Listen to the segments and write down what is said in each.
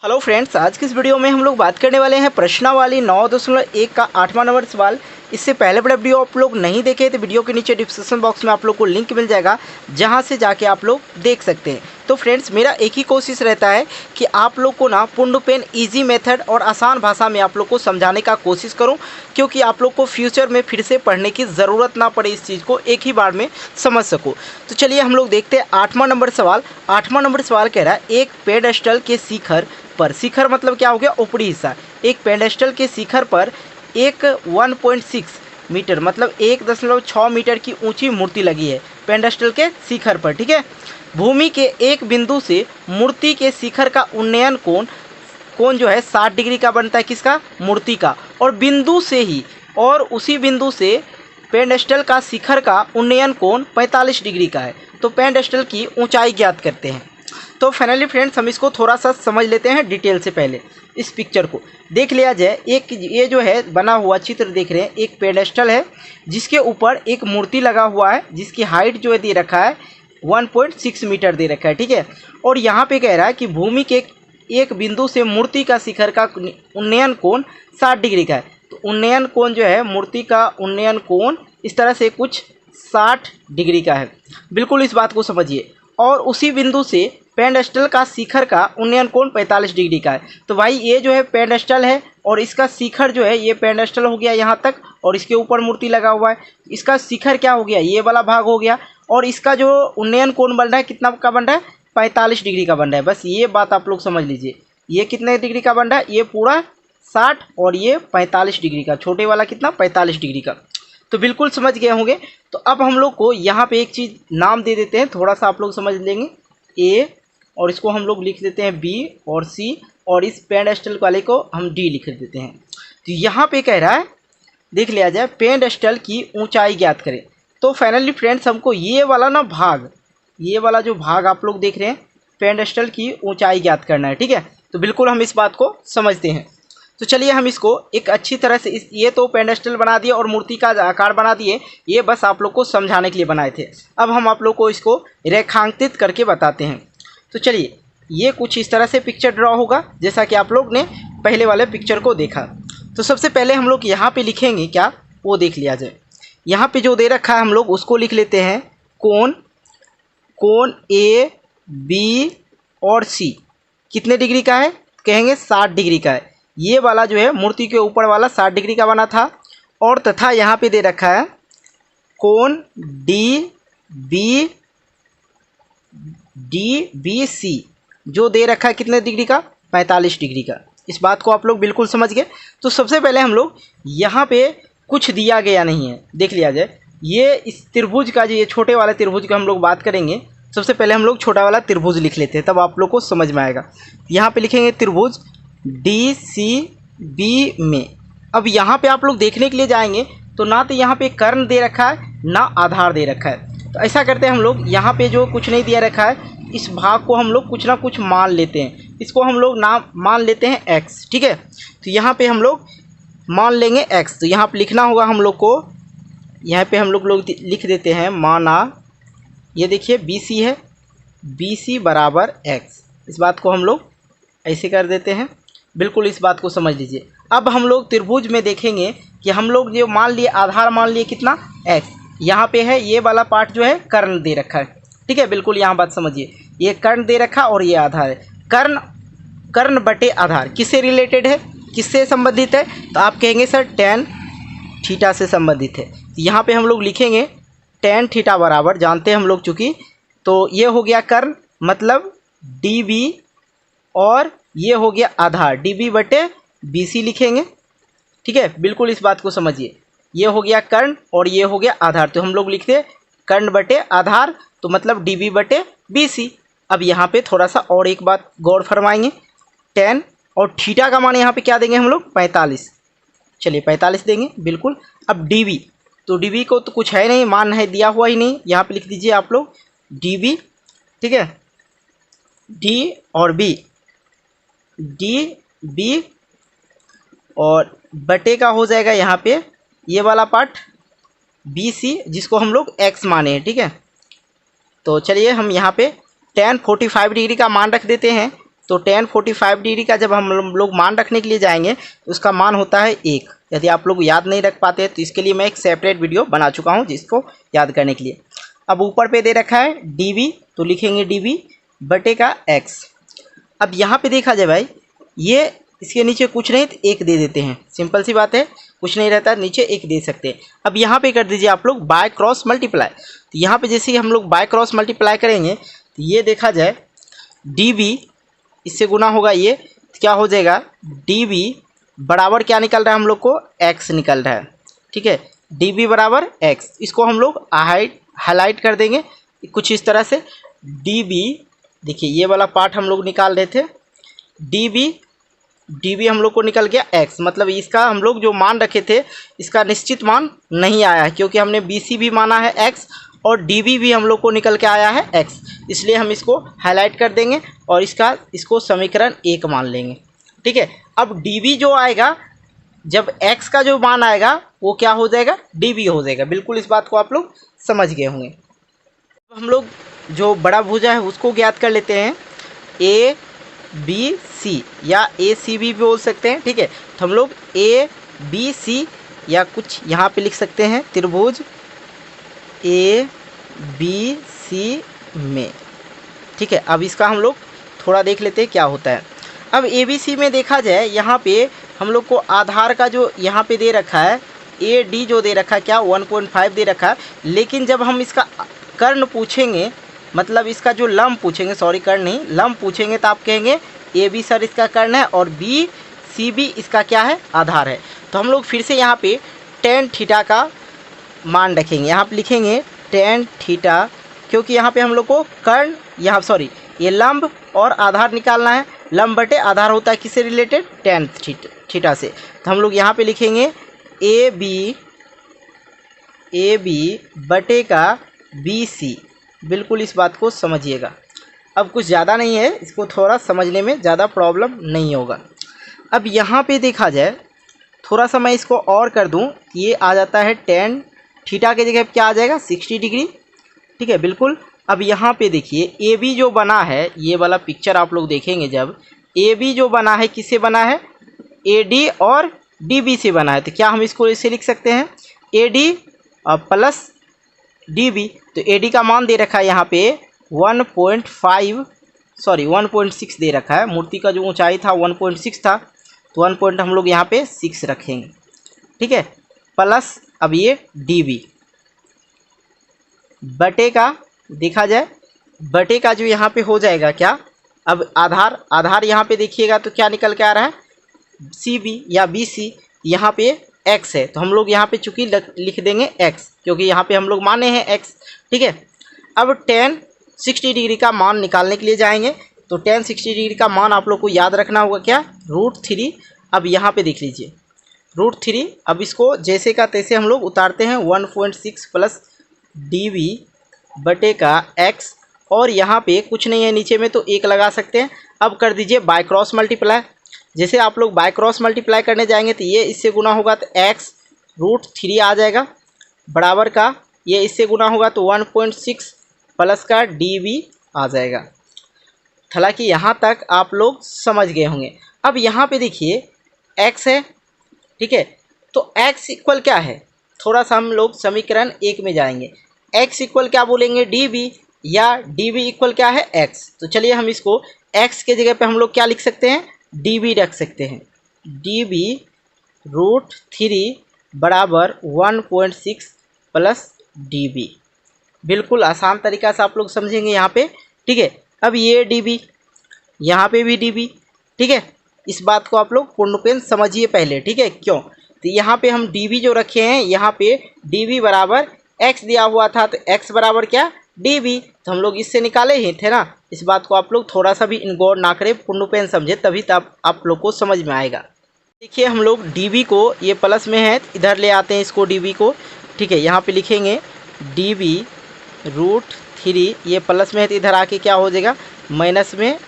Hello friends, आज की इस वीडियो में हम लोग बात करने वाले हैं प्रश्नावली 9.1 का 8वां नंबर सवाल। इससे पहले बड़ा वीडियो आप लोग नहीं देखे तो वीडियो के नीचे डिस्क्रिप्शन बॉक्स में आप लोग को लिंक मिल जाएगा, जहां से जाके आप लोग देख सकते हैं। तो फ्रेंड्स, मेरा एक ही कोशिश रहता है कि आप लोग को ना पुंड पेन ईजी मेथड और आसान भाषा में आप लोग को समझाने का कोशिश करूँ, क्योंकि आप लोग को फ्यूचर में फिर से पढ़ने की ज़रूरत ना पड़े, इस चीज़ को एक ही बार में समझ सको। तो चलिए हम लोग देखते हैं 8वां नंबर सवाल। 8वां नंबर सवाल कह रहा है, एक पेडेस्टल के शिखर पर, शिखर मतलब क्या हो गया, ऊपरी हिस्सा। एक पेडेस्टल के शिखर पर एक 1.6 मीटर मतलब 1.6 मीटर की ऊंची मूर्ति लगी है पेडेस्टल के शिखर पर, ठीक है। भूमि के एक बिंदु से मूर्ति के शिखर का उन्नयन कोण जो है 60 डिग्री का बनता है, किसका, मूर्ति का। और बिंदु से ही और उसी बिंदु से पेडेस्टल का शिखर का उन्नयन कोण 45 डिग्री का है। तो पेडेस्टल की ऊंचाई ज्ञात करते हैं। तो फाइनली फ्रेंड्स, हम इसको थोड़ा सा समझ लेते हैं डिटेल से। पहले इस पिक्चर को देख लिया जाए। एक ये जो है बना हुआ चित्र देख रहे हैं, एक पेडेस्टल है जिसके ऊपर एक मूर्ति लगा हुआ है, जिसकी हाइट जो है दे रखा है 1.6 मीटर दे रखा है, ठीक है। और यहाँ पे कह रहा है कि भूमि के एक बिंदु से मूर्ति का शिखर का उन्नयन कोण 60 डिग्री का है। तो उन्नयन कोण जो है, मूर्ति का उन्नयन कोण इस तरह से कुछ 60 डिग्री का है। बिल्कुल इस बात को समझिए। और उसी बिंदु से पेडेस्टल का शिखर का उन्नयन कोण 45 डिग्री का है। तो भाई ये जो है पेडेस्टल है और इसका शिखर जो है, ये पेडेस्टल हो गया यहाँ तक और इसके ऊपर मूर्ति लगा हुआ है। इसका शिखर क्या हो गया, ये वाला भाग हो गया। और इसका जो उन्नयन कोण बन रहा है, कितना का बन रहा है, 45 डिग्री का बन रहा है। बस ये बात आप लोग समझ लीजिए। ये कितने डिग्री का बन रहा है, ये पूरा 60 और ये 45 डिग्री का, छोटे वाला कितना, 45 डिग्री का। तो बिल्कुल समझ गए होंगे। तो अब हम लोग को यहाँ पे एक चीज़ नाम दे देते हैं, थोड़ा सा आप लोग समझ लेंगे। ए और इसको हम लोग लिख देते हैं बी और सी, और इस पेडेस्टल वाले को हम डी लिख देते हैं। तो यहाँ पे कह रहा है, देख लिया जाए, पेडेस्टल की ऊंचाई ज्ञात करें। तो फाइनली फ्रेंड्स, हमको ये वाला ना भाग, ये वाला जो भाग आप लोग देख रहे हैं, पेडेस्टल की ऊंचाई ज्ञात करना है, ठीक है। तो बिल्कुल हम इस बात को समझते हैं। तो चलिए हम इसको एक अच्छी तरह से ये तो पेडेस्टल बना दिए और मूर्ति का आकार बना दिए, ये बस आप लोग को समझाने के लिए बनाए थे। अब हम आप लोग को इसको रेखांकित करके बताते हैं। तो चलिए, ये कुछ इस तरह से पिक्चर ड्रॉ होगा, जैसा कि आप लोग ने पहले वाले पिक्चर को देखा। तो सबसे पहले हम लोग यहाँ पे लिखेंगे क्या, वो देख लिया जाए। यहाँ पे जो दे रखा है हम लोग उसको लिख लेते हैं कोण ए बी और सी कितने डिग्री का है, कहेंगे 60 डिग्री का है। ये वाला जो है मूर्ति के ऊपर वाला 60 डिग्री का बना था। और तथा यहाँ पे दे रखा है कोण डी बी सी, जो दे रखा है कितने डिग्री का, 45 डिग्री का। इस बात को आप लोग बिल्कुल समझ गए। तो सबसे पहले हम लोग यहाँ पे कुछ दिया गया नहीं है, देख लिया जाए। ये इस त्रिभुज का, जो ये छोटे वाले त्रिभुज का हम लोग बात करेंगे। सबसे पहले हम लोग छोटा वाला त्रिभुज लिख लेते हैं, तब आप लोग को समझ में आएगा। यहाँ पे लिखेंगे त्रिभुज डी सी बी में। अब यहाँ पे आप लोग देखने के लिए जाएंगे तो ना तो यहाँ पे कर्ण दे रखा है, ना आधार दे रखा है। तो ऐसा करते हैं हम लोग, यहाँ पे जो कुछ नहीं दिया रखा है, इस भाग को हम लोग कुछ ना कुछ मान लेते हैं। इसको हम लोग नाम मान लेते हैं x, ठीक है। तो यहाँ पे हम लोग मान लेंगे x। तो यहाँ पे लिखना होगा हम लोग को, यहाँ पे हम लोग लिख देते हैं माना, ये देखिए BC है, BC बराबर x। इस बात को हम लोग ऐसे कर देते हैं। बिल्कुल इस बात को समझ लीजिए। अब हम लोग त्रिभुज में देखेंगे कि हम लोग जो मान लिए, आधार मान लिए कितना, x। यहाँ पे है ये वाला पार्ट जो है कर्ण दे रखा है, ठीक है। बिल्कुल यहाँ बात समझिए, ये कर्ण दे रखा और ये आधार है। कर्ण बटे आधार किससे रिलेटेड है, किससे संबंधित है, तो आप कहेंगे सर tan थीटा से संबंधित है। तो यहाँ पे हम लोग लिखेंगे tan थीटा बराबर, जानते हैं हम लोग चूँकि, तो ये हो गया कर्ण मतलब dB, और ये हो गया आधार dB बटे BC लिखेंगे, ठीक है। बिल्कुल इस बात को समझिए। ये हो गया कर्ण और ये हो गया आधार, तो हम लोग लिखते हैं कर्ण बटे आधार, तो मतलब dB बटे BC। अब यहाँ पे थोड़ा सा और एक बात गौर फरमाएंगे, tan और थीटा का मान यहाँ पे क्या देंगे हम लोग, 45। चलिए 45 देंगे बिल्कुल। अब dB, तो dB को तो कुछ है नहीं, मान है दिया हुआ ही नहीं, यहाँ पे लिख दीजिए आप लोग dB, ठीक है। D और B, dB और बटे का हो जाएगा यहाँ पे ये वाला पार्ट BC, जिसको हम लोग x माने हैं, ठीक है। तो चलिए हम यहाँ पे tan 45 डिग्री का मान रख देते हैं। तो tan 45 डिग्री का जब हम लोग मान रखने के लिए जाएंगे तो उसका मान होता है 1। यदि आप लोग याद नहीं रख पाते तो इसके लिए मैं एक सेपरेट वीडियो बना चुका हूँ जिसको याद करने के लिए। अब ऊपर पे दे रखा है dv, तो लिखेंगे dv बटे का x। अब यहाँ पे देखा जाए भाई, ये इसके नीचे कुछ नहीं तो 1 दे देते हैं, सिंपल सी बात है, कुछ नहीं रहता नीचे 1 दे सकते हैं। अब यहाँ पे कर दीजिए आप लोग बाय क्रॉस मल्टीप्लाई। तो यहाँ पे जैसे कि हम लोग बाय क्रॉस मल्टीप्लाई करेंगे तो ये देखा जाए dv इससे गुना होगा, ये तो क्या हो जाएगा dv बराबर क्या निकल रहा है हम लोग को, x निकल रहा है। ठीक है, dv बराबर x, इसको हम लोग हाईलाइट कर देंगे कुछ इस तरह से। dv देखिए ये वाला पार्ट हम लोग निकाल रहे थे, dv हम लोग को निकल गया x, मतलब इसका हम लोग जो मान रखे थे इसका निश्चित मान नहीं आया है, क्योंकि हमने bc भी माना है x और dv भी हम लोग को निकल के आया है x, इसलिए हम इसको हाईलाइट कर देंगे और इसको समीकरण 1 मान लेंगे। ठीक है, अब dv जो आएगा, जब x का जो मान आएगा वो क्या हो जाएगा, dv हो जाएगा। बिल्कुल इस बात को आप लोग समझ गए होंगे। हम लोग जो बड़ा भुजा है उसको ज्ञात कर लेते हैं, ए बी सी या ए सी बी भी बोल सकते हैं। ठीक है, तो हम लोग ए बी सी या कुछ यहाँ पे लिख सकते हैं त्रिभुज ए बी सी में। ठीक है, अब इसका हम लोग थोड़ा देख लेते हैं क्या होता है। अब ए बी सी में देखा जाए, यहाँ पे हम लोग को आधार का जो यहाँ पे दे रखा है ए डी जो दे रखा है क्या 1.5 दे रखा है, लेकिन जब हम इसका कर्ण पूछेंगे, मतलब इसका जो लंब पूछेंगे, सॉरी कर्ण नहीं लंब पूछेंगे, तो आप कहेंगे ए बी सर इसका कर्ण है और बी सी बी इसका क्या है, आधार है। तो हम लोग फिर से यहाँ पे tan थीटा का मान रखेंगे, यहाँ पे लिखेंगे tan थीटा, क्योंकि यहाँ पे हम लोग को कर्ण यहाँ सॉरी ये लंब और आधार निकालना है। लंब बटे आधार होता है किससे रिलेटेड, tan थीटा से। तो हम लोग यहाँ पे लिखेंगे ए बी बटे का बी सी। बिल्कुल इस बात को समझिएगा। अब कुछ ज़्यादा नहीं है, इसको थोड़ा समझने में ज़्यादा प्रॉब्लम नहीं होगा। अब यहाँ पे देखा जाए, थोड़ा सा मैं इसको और कर दूँ, ये आ जाता है tan थीटा के जगह क्या आ जाएगा 60 डिग्री। ठीक है, बिल्कुल। अब यहाँ पे देखिए ए बी जो बना है, ये वाला पिक्चर आप लोग देखेंगे, जब ए बी जो बना है किससे बना है, ए डी और डी बी से बना है। तो क्या हम इसको इसे लिख सकते हैं A D plus D B. तो ए डी का मान दे रखा है यहाँ पे 1.6 दे रखा है। मूर्ति का जो ऊंचाई था 1.6 था, तो 1 पॉइंट हम लोग यहाँ पे 6 रखेंगे। ठीक है, प्लस अब ये डी बी बटे का देखा जाए, बटे का जो यहाँ पे हो जाएगा क्या, अब आधार यहाँ पे देखिएगा तो क्या निकल के आ रहा है सी बी या बी सी, यहाँ पे x है तो हम लोग यहाँ पे चूँकि लिख देंगे x, क्योंकि यहाँ पे हम लोग माने हैं x। ठीक है, अब tan 60 डिग्री का मान निकालने के लिए जाएंगे, तो tan 60 डिग्री का मान आप लोग को याद रखना होगा क्या, √3। अब यहाँ पे देख लीजिए √3। अब इसको जैसे का तैसे हम लोग उतारते हैं 1.6 प्लस डी वी बटे का x, और यहाँ पे कुछ नहीं है नीचे में तो 1 लगा सकते हैं। अब कर दीजिए बाय क्रॉस मल्टीप्लाई। जैसे आप लोग बाय क्रॉस मल्टीप्लाई करने जाएंगे तो ये इससे गुना होगा तो x √3 आ जाएगा, बराबर का ये इससे गुना होगा तो 1.6 प्लस का dv आ जाएगा। हालांकि यहाँ तक आप लोग समझ गए होंगे। अब यहाँ पे देखिए x है। ठीक है, तो x इक्वल क्या है, थोड़ा सा हम लोग समीकरण 1 में जाएंगे। x इक्वल क्या बोलेंगे dv, या dv इक्वल क्या है x। तो चलिए हम इसको x के जगह पे हम लोग क्या लिख सकते हैं, dv रख सकते हैं। dv √3 बराबर 1.6 प्लस dv। बिल्कुल आसान तरीका से आप लोग समझेंगे यहाँ पे। ठीक है, अब ये dv, यहाँ पे भी dv। ठीक है, इस बात को आप लोग पूर्णपेन समझिए पहले। ठीक है, क्यों, तो यहाँ पे हम dv जो रखे हैं, यहाँ पे dv बराबर x दिया हुआ था, तो x बराबर क्या dv, तो हम लोग इससे निकाले ही थे ना। इस बात को आप लोग थोड़ा सा भी इनगौर ना करें, पूर्णपेन समझे, तभी तब आप लोग को समझ में आएगा। देखिए हम लोग dv को ये प्लस में है, इधर ले आते हैं इसको dv को। ठीक है, यहाँ पे लिखेंगे dv √3, ये प्लस में है तो इधर आके क्या हो जाएगा माइनस में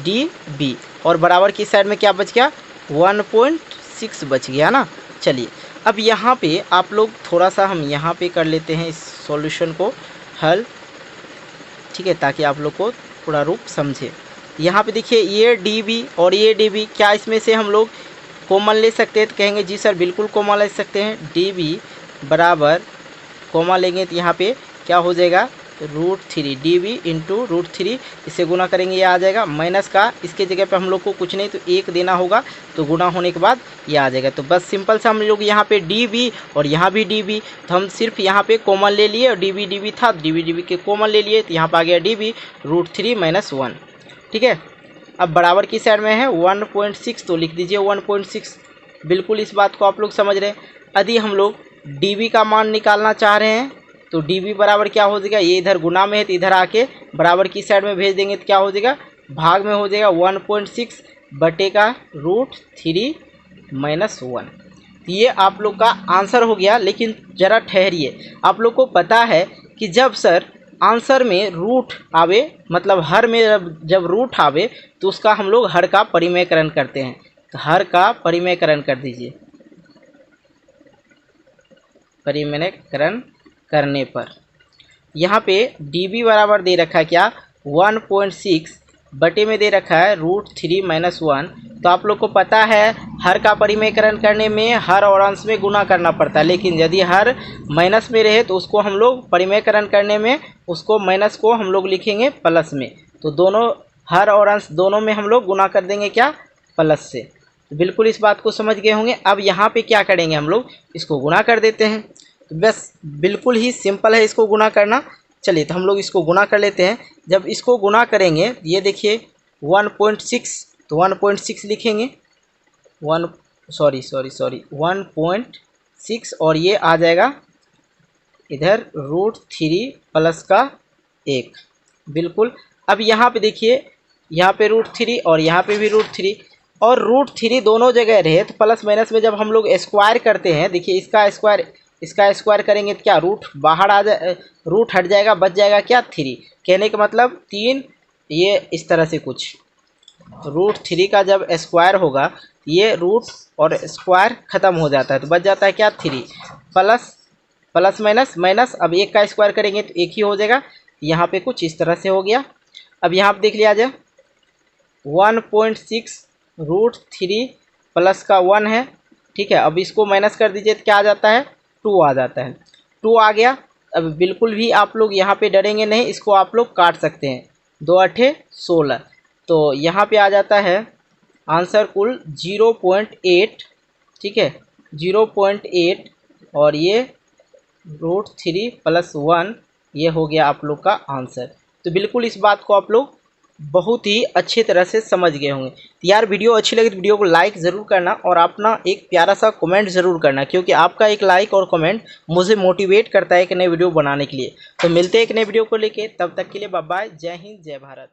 db, और बराबर की साइड में क्या बच गया 1.6 बच गया ना। चलिए अब यहाँ पे आप लोग थोड़ा सा हम यहाँ पे कर लेते हैं इस सॉल्यूशन को हल। ठीक है, ताकि आप लोग को थोड़ा रूप समझे। यहाँ पे देखिए ये डी और ये डी, क्या इसमें से हम लोग कॉमन ले सकते हैं? तो कहेंगे जी सर बिल्कुल कॉमन ले सकते हैं। डी बराबर कॉमन लेंगे तो यहाँ पे क्या हो जाएगा, √3 डी इंटू √3, इसे गुना करेंगे ये आ जाएगा माइनस का, इसके जगह पे हम लोग को कुछ नहीं तो 1 देना होगा, तो गुना होने के बाद ये आ जाएगा। तो बस सिंपल सा हम लोग यहाँ पे डी और यहाँ भी डी, तो हम सिर्फ यहाँ पे कॉमन ले लिए और डी था, डी के कॉमन ले लिए, तो यहाँ पर आ गया डी √3 - 1। ठीक है, अब बराबर की साइड में है 1.6, तो लिख दीजिए 1.6। बिल्कुल इस बात को आप लोग समझ रहे हैं। यदि हम लोग डी का मान निकालना चाह रहे हैं तो डी बराबर क्या हो जाएगा, ये इधर गुना में है तो इधर आके बराबर की साइड में भेज देंगे तो क्या हो जाएगा, भाग में हो जाएगा 1.6 बटे का √3 - 1। तो ये आप लोग का आंसर हो गया। लेकिन ज़रा ठहरिए, आप लोग को पता है कि जब सर आंसर में रूट आवे, मतलब हर में जब रूट आवे तो उसका हम लोग हर का परिमेयकरण करते हैं। तो हर का परिमेयकरण कर दीजिए। परिमेयकरण करने पर यहाँ पे डी बराबर दे रखा है क्या, 1.6 बटे में दे रखा है √3 - 1। तो आप लोग को पता है हर का परिमेयकरण करने में हर और अंश में गुना करना पड़ता है, लेकिन यदि हर माइनस में रहे तो उसको हम लोग परिमेयकरण करने में उसको माइनस को हम लोग लिखेंगे प्लस में। तो दोनों हर और अंश दोनों में हम लोग गुना कर देंगे क्या, प्लस से। तो बिल्कुल इस बात को समझ गए होंगे। अब यहाँ पे क्या करेंगे, हम लोग इसको गुना कर देते हैं। तो बस बिल्कुल ही सिंपल है इसको गुना करना। चलिए तो हम लोग इसको गुना कर लेते हैं। जब इसको गुना करेंगे ये देखिए 1.6, तो 1.6 लिखेंगे 1.6 और ये आ जाएगा इधर √3 प्लस का 1। बिल्कुल। अब यहाँ पे देखिए, यहाँ पे √3 और यहाँ पे भी √3 और √3 दोनों जगह रहे तो प्लस माइनस में जब हम लोग स्क्वायर करते हैं, देखिए इसका स्क्वायर करेंगे तो क्या रूट बाहर आ जाए, रूट हट जाएगा, बच जाएगा क्या 3। कहने का मतलब 3, ये इस तरह से कुछ √3 का जब स्क्वायर होगा ये रूट और स्क्वायर ख़त्म हो जाता है तो बच जाता है क्या 3, प्लस माइनस। अब 1 का स्क्वायर करेंगे तो 1 ही हो जाएगा। यहाँ पे कुछ इस तरह से हो गया। अब यहाँ पे देख लिया जाए 1.6 √3 प्लस का 1 है। ठीक है, अब इसको माइनस कर दीजिए तो क्या आ जाता है, 2 आ जाता है। 2 आ गया। अब बिल्कुल भी आप लोग यहाँ पे डरेंगे नहीं, इसको आप लोग काट सकते हैं। 2 8 16, तो यहाँ पे आ जाता है आंसर कुल 0.8। ठीक है, 0.8 और ये √3 प्लस 1, ये हो गया आप लोग का आंसर। तो बिल्कुल इस बात को आप लोग बहुत ही अच्छी तरह से समझ गए होंगे। तो यार वीडियो अच्छी लगी तो वीडियो को लाइक ज़रूर करना और अपना एक प्यारा सा कमेंट ज़रूर करना, क्योंकि आपका एक लाइक और कमेंट मुझे मोटिवेट करता है एक नए वीडियो बनाने के लिए। तो मिलते हैं एक नए वीडियो को लेके, तब तक के लिए बाय बाय। जय हिंद, जय भारत।